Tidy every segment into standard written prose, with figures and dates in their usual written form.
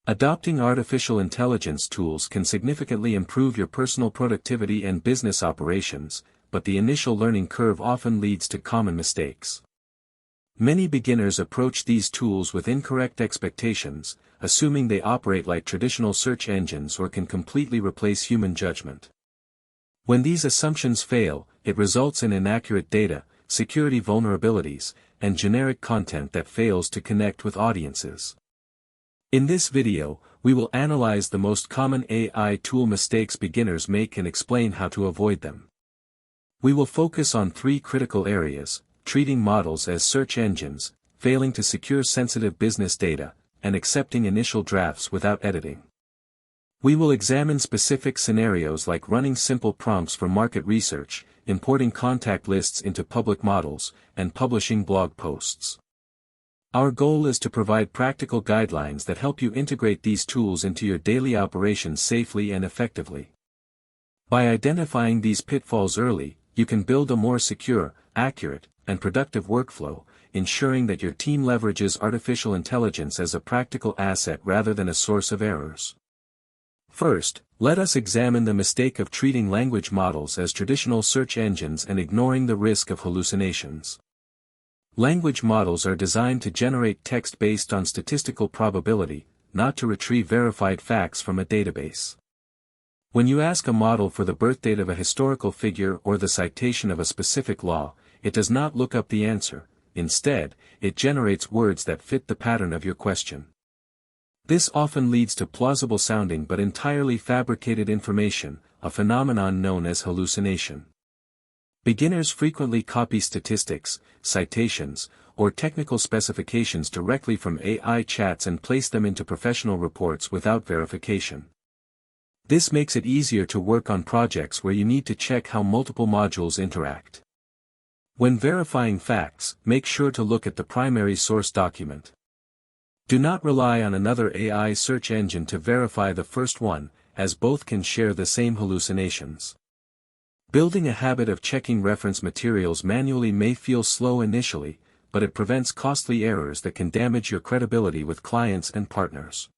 Adopting artificial intelligence tools can significantly improve your personal productivity and business operations, but the initial learning curve often leads to common mistakes. Many beginners approach these tools with incorrect expectations, assuming they operate like traditional search engines or can completely replace human judgment. When these assumptions fail, it results in inaccurate data, security vulnerabilities, and generic content that fails to connect with audiences. In this video, we will analyze the most common AI tool mistakes beginners make and explain how to avoid them. We will focus on three critical areas: treating models as search engines, failing to secure sensitive business data, and accepting initial drafts without editing. We will examine specific scenarios like running simple prompts for market research, importing contact lists into public models, and publishing blog posts. Our goal is to provide practical guidelines that help you integrate these tools into your daily operations safely and effectively. By identifying these pitfalls early, you can build a more secure, accurate, and productive workflow, ensuring that your team leverages artificial intelligence as a practical asset rather than a source of errors. First, let us examine the mistake of treating language models as traditional search engines and ignoring the risk of hallucinations. Language models are designed to generate text based on statistical probability, not to retrieve verified facts from a database. When you ask a model for the birthdate of a historical figure or the citation of a specific law, it does not look up the answer. Instead, it generates words that fit the pattern of your question. This often leads to plausible-sounding but entirely fabricated information, a phenomenon known as hallucination. Beginners frequently copy statistics, citations, or technical specifications directly from AI chats and place them into professional reports without verification. This makes it easier to work on projects where you need to check how multiple modules interact. When verifying facts, make sure to look at the primary source document. Do not rely on another AI search engine to verify the first one, as both can share the same hallucinations. Building a habit of checking reference materials manually may feel slow initially, but it prevents costly errors that can damage your credibility with clients and partners.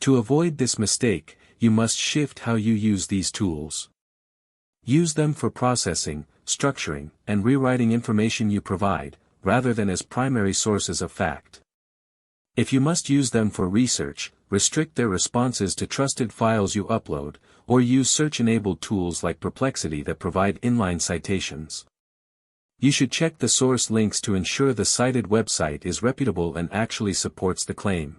To avoid this mistake, you must shift how you use these tools. Use them for processing, structuring, and rewriting information you provide, rather than as primary sources of fact. If you must use them for research, restrict their responses to trusted files you upload, or use search-enabled tools like Perplexity that provide inline citations. You should check the source links to ensure the cited website is reputable and actually supports the claim.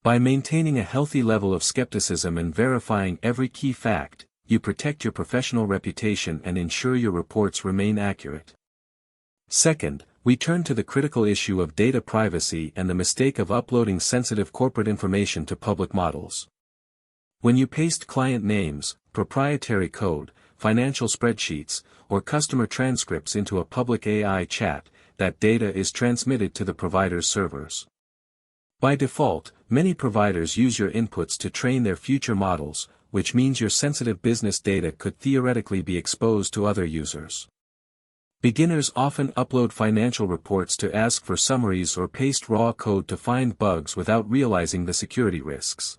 By maintaining a healthy level of skepticism and verifying every key fact, you protect your professional reputation and ensure your reports remain accurate. Second, we turn to the critical issue of data privacy and the mistake of uploading sensitive corporate information to public models. When you paste client names, proprietary code, financial spreadsheets, or customer transcripts into a public AI chat, that data is transmitted to the provider's servers. By default, many providers use your inputs to train their future models, which means your sensitive business data could theoretically be exposed to other users. Beginners often upload financial reports to ask for summaries or paste raw code to find bugs without realizing the security risks.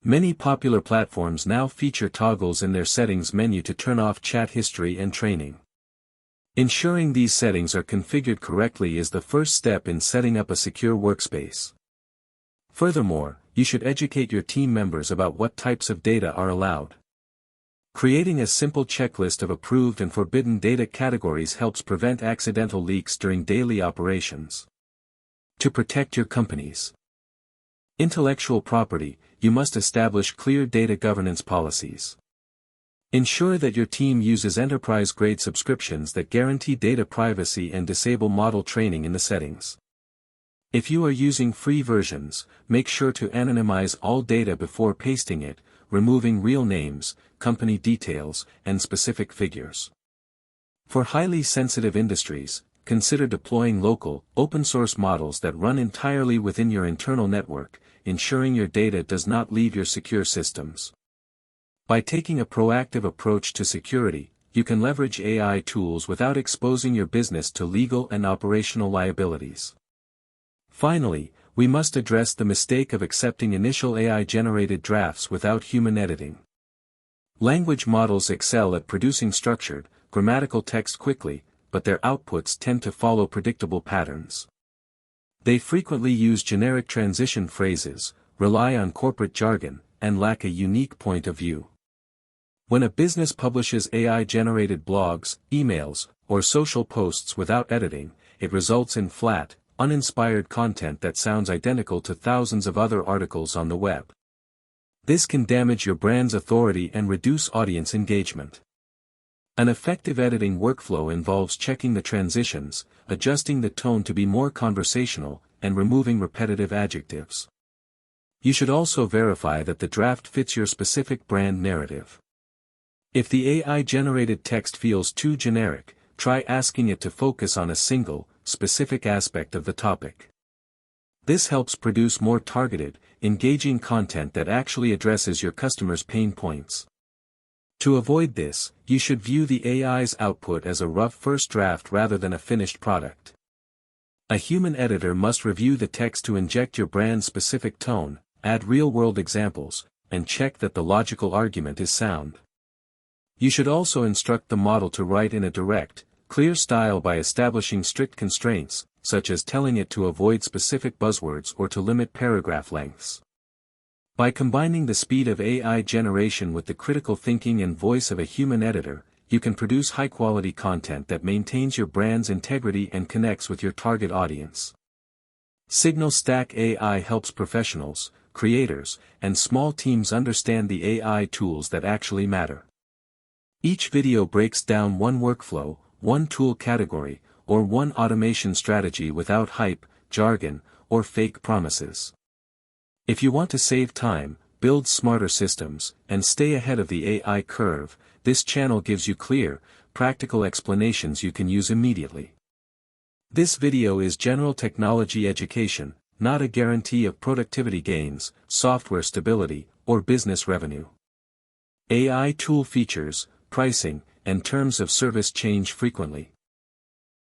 Many popular platforms now feature toggles in their settings menu to turn off chat history and training. Ensuring these settings are configured correctly is the first step in setting up a secure workspace. Furthermore, you should educate your team members about what types of data are allowed. Creating a simple checklist of approved and forbidden data categories helps prevent accidental leaks during daily operations. To protect your company's intellectual property, you must establish clear data governance policies. Ensure that your team uses enterprise-grade subscriptions that guarantee data privacy and disable model training in the settings. If you are using free versions, make sure to anonymize all data before pasting it, removing real names, company details, and specific figures. For highly sensitive industries, consider deploying local, open-source models that run entirely within your internal network, ensuring your data does not leave your secure systems. By taking a proactive approach to security, you can leverage AI tools without exposing your business to legal and operational liabilities. Finally, we must address the mistake of accepting initial AI-generated drafts without human editing. Language models excel at producing structured, grammatical text quickly, but their outputs tend to follow predictable patterns. They frequently use generic transition phrases, rely on corporate jargon, and lack a unique point of view. When a business publishes AI-generated blogs, emails, or social posts without editing, it results in flat, uninspired content that sounds identical to thousands of other articles on the web. This can damage your brand's authority and reduce audience engagement. An effective editing workflow involves checking the transitions, adjusting the tone to be more conversational, and removing repetitive adjectives. You should also verify that the draft fits your specific brand narrative. If the AI-generated text feels too generic, try asking it to focus on a single, specific aspect of the topic. This helps produce more targeted, engaging content that actually addresses your customers' pain points. To avoid this, you should view the AI's output as a rough first draft rather than a finished product. A human editor must review the text to inject your brand's specific tone, add real-world examples, and check that the logical argument is sound. You should also instruct the model to write in a direct, clear style by establishing strict constraints, such as telling it to avoid specific buzzwords or to limit paragraph lengths. By combining the speed of AI generation with the critical thinking and voice of a human editor, you can produce high-quality content that maintains your brand's integrity and connects with your target audience. Signal Stack AI helps professionals, creators, and small teams understand the AI tools that actually matter. Each video breaks down one workflow, one tool category, or one automation strategy without hype, jargon, or fake promises. If you want to save time, build smarter systems, and stay ahead of the AI curve, this channel gives you clear, practical explanations you can use immediately. This video is general technology education, not a guarantee of productivity gains, software stability, or business revenue. AI tool features, pricing, and terms of service change frequently.